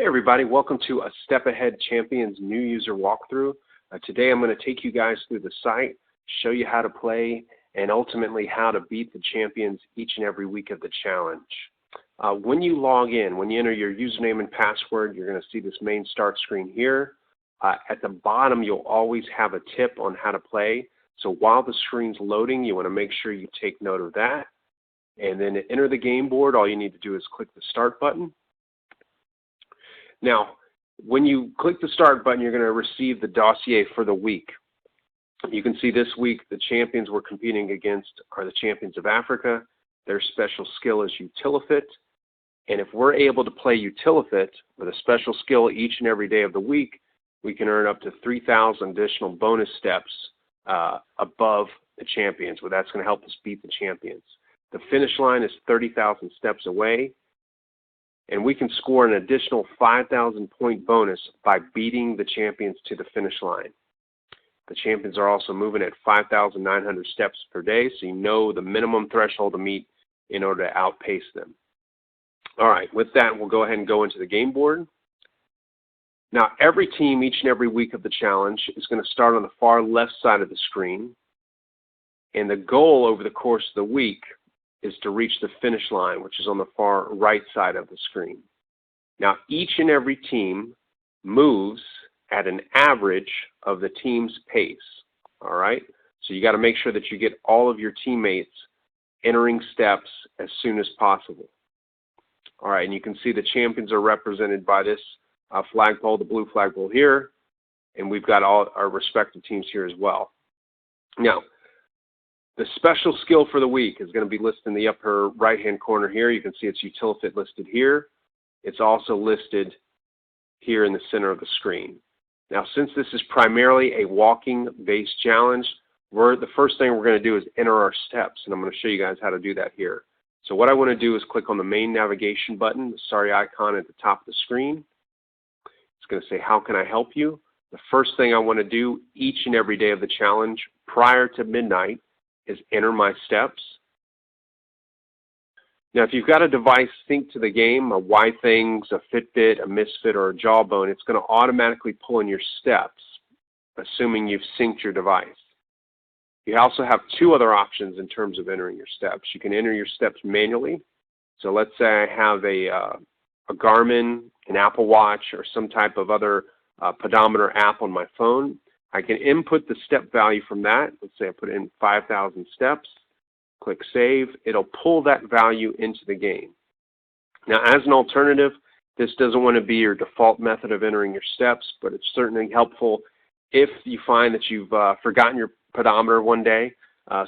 Hey everybody, welcome to a Step Ahead Champions new user walkthrough. Today I'm going to take you guys through the site, show you how to play, and ultimately how to beat the champions each and every week of the challenge. When you log in, when you enter your username and password, you're going to see this main start screen here. At the bottom you'll always have a tip on how to play. So while the screen's loading, you want to make sure you take note of that. And then to enter the game board, all you need to do is click the start button. Now, when you click the start button, you're going to receive the dossier for the week. You can see this week the champions we're competing against are the champions of Africa. Their special skill is Utilifit. And if we're able to play Utilifit with a special skill each and every day of the week, we can earn up to 3,000 additional bonus steps above the champions. Well, that's going to help us beat the champions. The finish line is 30,000 steps away. And we can score an additional 5,000 point bonus by beating the champions to the finish line. The champions are also moving at 5,900 steps per day, so you know the minimum threshold to meet in order to outpace them. All right, with that, we'll go ahead and go into the game board. Now, every team each and every week of the challenge is going to start on the far left side of the screen. And the goal over the course of the week is to reach the finish line, which is on the far right side of the screen. Now, each and every team moves at an average of the team's pace, all right? So you got to make sure that you get all of your teammates entering steps as soon as possible. All right, and you can see the champions are represented by this flagpole, the blue flagpole here, and we've got all our respective teams here as well. Now, the special skill for the week is going to be listed in the upper right-hand corner here. You can see it's Utilifit listed here. It's also listed here in the center of the screen. Now, since this is primarily a walking-based challenge, the first thing we're going to do is enter our steps, and I'm going to show you guys how to do that here. So what I want to do is click on the main navigation button, the sorry icon at the top of the screen. It's going to say, how can I help you? The first thing I want to do each and every day of the challenge prior to midnight is enter my steps. Now, if you've got a device synced to the game, a YThings, a Fitbit, a Misfit, or a Jawbone, it's going to automatically pull in your steps, assuming you've synced your device. You also have two other options in terms of entering your steps. You can enter your steps manually. So let's say I have a Garmin, an Apple Watch, or some type of other pedometer app on my phone. I can input the step value from that. Let's say I put in 5,000 steps, click save. It'll pull that value into the game. Now, as an alternative, this doesn't want to be your default method of entering your steps, but it's certainly helpful if you find that you've forgotten your pedometer one day.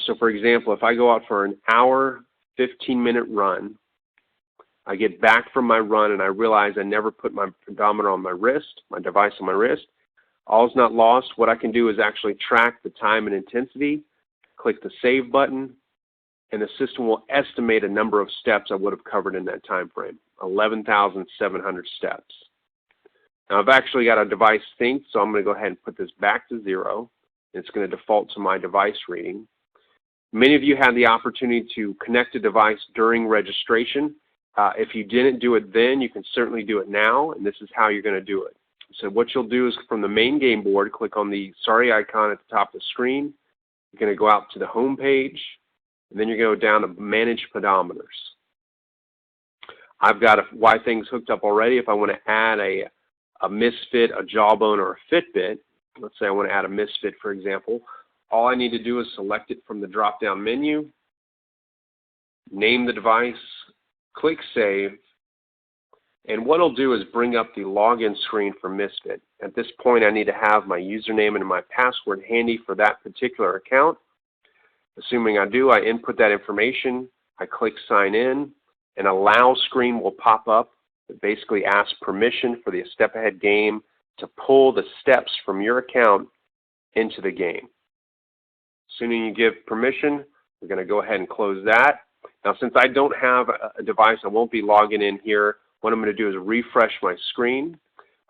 So for example, if I go out for an hour, 15-minute run, I get back from my run and I realize I never put my pedometer on my wrist, my device on my wrist. All's not lost. What I can do is actually track the time and intensity, click the save button, and the system will estimate a number of steps I would have covered in that time frame, 11,700 steps. Now I've actually got a device synced, so I'm going to go ahead and put this back to 0. It's going to default to my device reading. Many of you had the opportunity to connect a device during registration. If you didn't do it then, you can certainly do it now, and this is how you're going to do it. So what you'll do is from the main game board, click on the sorry icon at the top of the screen. You're going to go out to the home page, and then you're going to go down to Manage Pedometers. I've got a YThings hooked up already. If I want to add a Misfit, a Jawbone, or a Fitbit, let's say I want to add a Misfit, for example, all I need to do is select it from the drop-down menu, name the device, click Save, and what it'll do is bring up the login screen for Misfit. At this point, I need to have my username and my password handy for that particular account. Assuming I do, I input that information, I click Sign In, an Allow screen will pop up that basically asks permission for the Step Ahead game to pull the steps from your account into the game. Assuming you give permission, we're going to go ahead and close that. Now, since I don't have a device, I won't be logging in here. What I'm going to do is refresh my screen,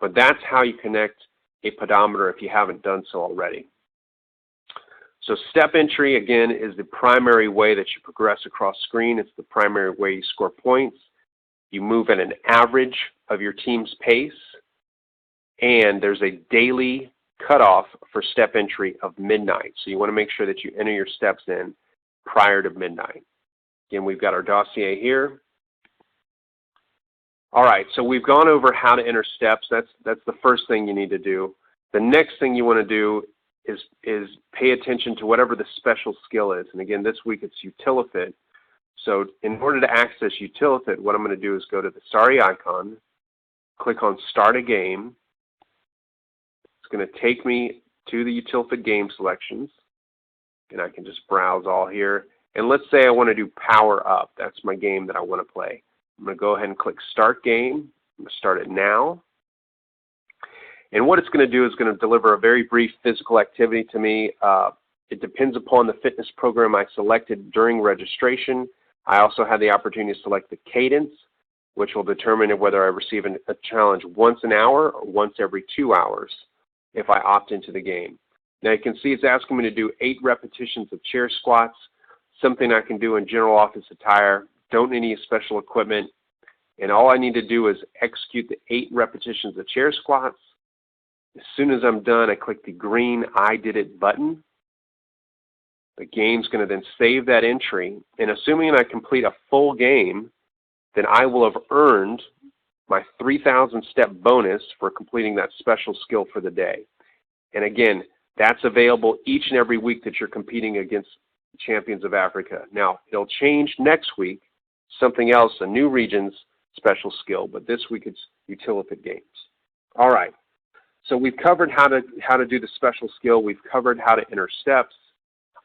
but that's how you connect a pedometer if you haven't done so already. So step entry, again, is the primary way that you progress across screen. It's the primary way you score points. You move at an average of your team's pace, and there's a daily cutoff for step entry of midnight. So you want to make sure that you enter your steps in prior to midnight. Again, we've got our dossier here. All right, so we've gone over how to enter steps. That's the first thing you need to do. The next thing you want to do is pay attention to whatever the special skill is. And again, this week it's Utilifit. So in order to access Utilifit, what I'm going to do is go to the Starry icon, click on Start a Game. It's going to take me to the Utilifit game selections, and I can just browse all here. And let's say I want to do Power Up. That's my game that I want to play. I'm going to go ahead and click Start Game. I'm going to start it now. And what it's going to do is going to deliver a very brief physical activity to me. It depends upon the fitness program I selected during registration. I also have the opportunity to select the cadence, which will determine whether I receive a challenge once an hour or once every 2 hours if I opt into the game. Now you can see it's asking me to do 8 repetitions of chair squats, something I can do in general office attire, don't need any special equipment, and all I need to do is execute the 8 repetitions of chair squats. As soon as I'm done, I click the green I did it button. The game's going to then save that entry, and assuming I complete a full game, then I will have earned my 3,000 step bonus for completing that special skill for the day. And again, that's available each and every week that you're competing against Champions of Africa. Now, it'll change next week, something else, a new region's special skill, but this week it's Utilifit games. All right, so we've covered how to do the special skill. We've covered how to enter steps.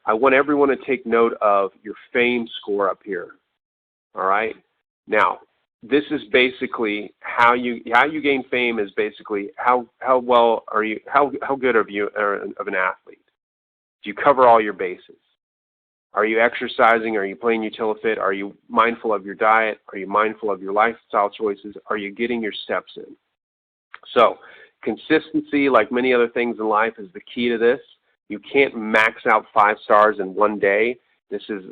I want everyone to take note of your fame score up here. All right, now this is basically how you gain fame. Is basically how well are you, how good of an athlete? Do you cover all your bases? Are you exercising? Are you playing Utilifit? Are you mindful of your diet? Are you mindful of your lifestyle choices? Are you getting your steps in? So consistency, like many other things in life, is the key to this. You can't max out 5 stars in one day. This is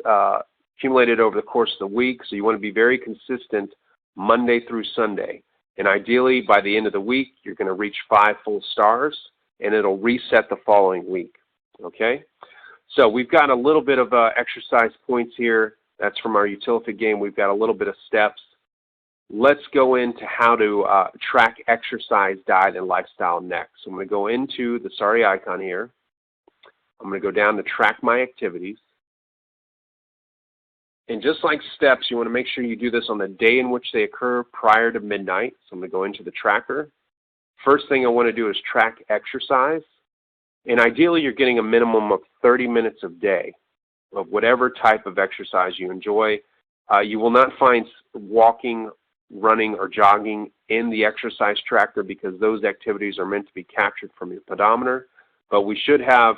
accumulated over the course of the week, so you want to be very consistent Monday through Sunday. And ideally, by the end of the week, you're going to reach 5 full stars, and it'll reset the following week. Okay? So we've got a little bit of exercise points here. That's from our Utilifit game. We've got a little bit of steps. Let's go into how to track exercise, diet, and lifestyle next. So I'm going to go into the Starry icon here. I'm going to go down to Track My Activities. And just like steps, you want to make sure you do this on the day in which they occur prior to midnight. So I'm going to go into the tracker. First thing I want to do is track exercise. And ideally, you're getting a minimum of 30 minutes a day of whatever type of exercise you enjoy. You will not find walking, running, or jogging in the exercise tracker because those activities are meant to be captured from your pedometer. But we should have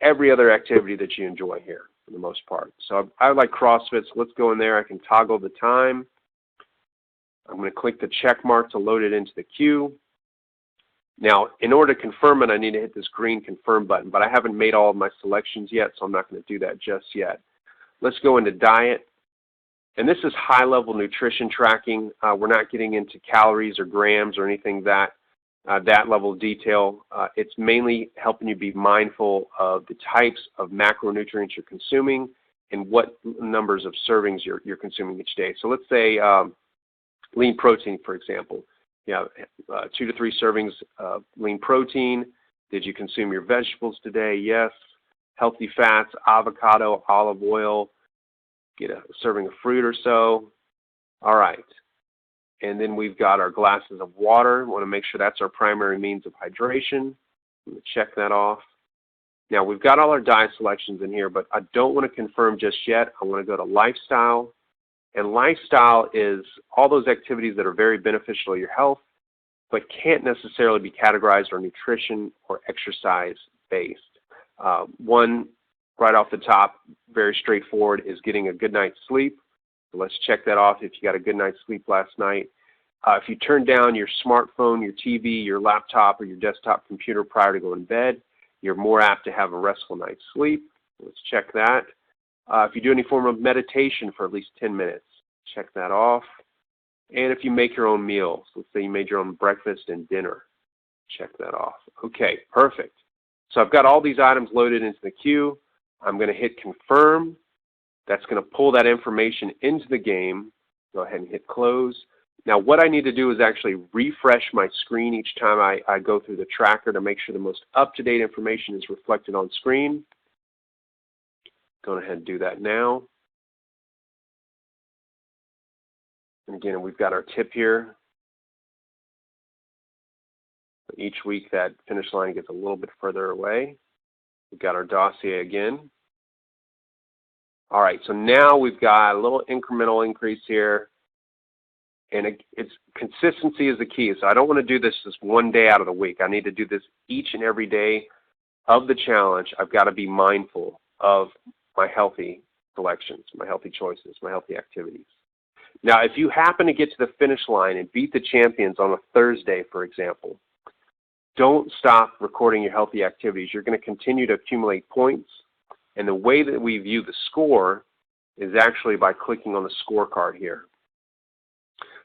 every other activity that you enjoy here for the most part. So I like CrossFit, so let's go in there. I can toggle the time. I'm going to click the check mark to load it into the queue. Now, in order to confirm it, I need to hit this green confirm button, but I haven't made all of my selections yet, so I'm not going to do that just yet. Let's go into diet. And this is high-level nutrition tracking. We're not getting into calories or grams or anything that level of detail. It's mainly helping you be mindful of the types of macronutrients you're consuming and what numbers of servings you're consuming each day. So let's say lean protein, for example. 2 to 3 servings of lean protein. Did you consume your vegetables today? Yes. Healthy fats, avocado, olive oil. Get a serving of fruit or so. All right. And then we've got our glasses of water. We want to make sure that's our primary means of hydration. I'm going to check that off. Now, we've got all our diet selections in here, but I don't want to confirm just yet. I want to go to lifestyle. And lifestyle is all those activities that are very beneficial to your health, but can't necessarily be categorized or nutrition or exercise based. One, right off the top, very straightforward, is getting a good night's sleep. So let's check that off if you got a good night's sleep last night. If you turn down your smartphone, your TV, your laptop, or your desktop computer prior to going to bed, you're more apt to have a restful night's sleep. Let's check that. If you do any form of meditation for at least 10 minutes, check that off. And if you make your own meals, let's say you made your own breakfast and dinner, check that off. Okay, perfect. So I've got all these items loaded into the queue. I'm going to hit confirm. That's going to pull that information into the game. Go ahead and hit close. Now what I need to do is actually refresh my screen each time I go through the tracker to make sure the most up-to-date information is reflected on screen. Go ahead and do that now. And again, we've got our tip here. Each week that finish line gets a little bit further away. We've got our dossier again. All right, so now we've got a little incremental increase here. And it's consistency is the key. So I don't want to do this just one day out of the week. I need to do this each and every day of the challenge. I've got to be mindful of my healthy selections, my healthy choices, my healthy activities. Now, if you happen to get to the finish line and beat the champions on a Thursday, for example, don't stop recording your healthy activities. You're going to continue to accumulate points. And the way that we view the score is actually by clicking on the scorecard here.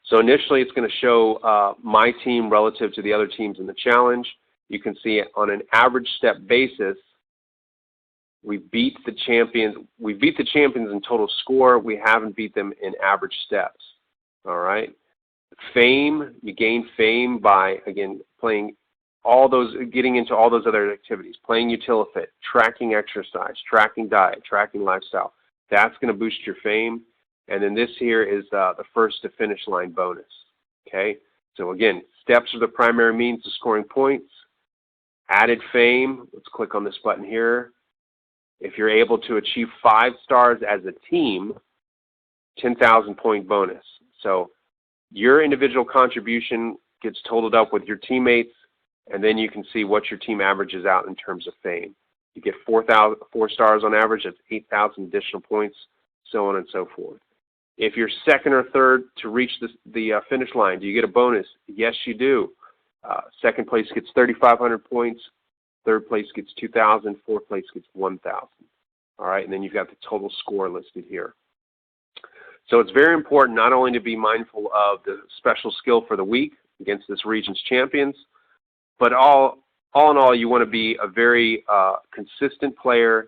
So initially, it's going to show my team relative to the other teams in the challenge. You can see on an average step basis, we beat the champions. We beat the champions in total score. We haven't beat them in average steps. All right. Fame, you gain fame by, again, playing all those, getting into all those other activities, playing Utilifit, tracking exercise, tracking diet, tracking lifestyle. That's going to boost your fame. And then this here is the first to finish line bonus. Okay. So again, steps are the primary means of scoring points. Added fame, let's click on this button here. If you're able to achieve 5 stars as a team, 10,000 point bonus. So your individual contribution gets totaled up with your teammates, and then you can see what your team averages out in terms of fame. You get 4 stars on average, that's 8,000 additional points, so on and so forth. If you're second or third to reach the finish line, do you get a bonus? Yes, you do. Second place gets 3,500 points. Third place gets 2,000. Fourth place gets 1,000. All right, and then you've got the total score listed here. So it's very important not only to be mindful of the special skill for the week against this region's champions, but all in all, you want to be a very consistent player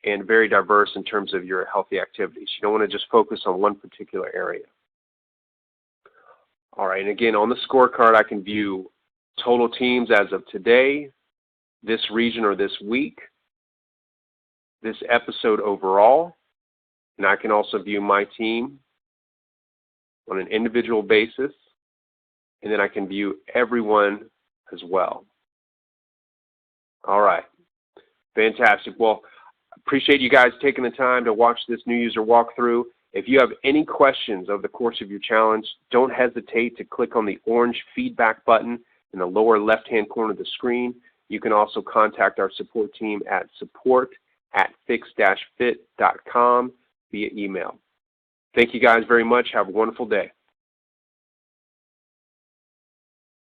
and very diverse in terms of your healthy activities. You don't want to just focus on one particular area. All right, and again, on the scorecard, I can view total teams as of today, this region or this week, this episode overall, and I can also view my team on an individual basis, and then I can view everyone as well. All right, fantastic. Well, appreciate you guys taking the time to watch this new user walkthrough. If you have any questions over the course of your challenge, don't hesitate to click on the orange feedback button in the lower left-hand corner of the screen. You can also contact our support team at support@fix-fit.com via email. Thank you guys very much. Have a wonderful day.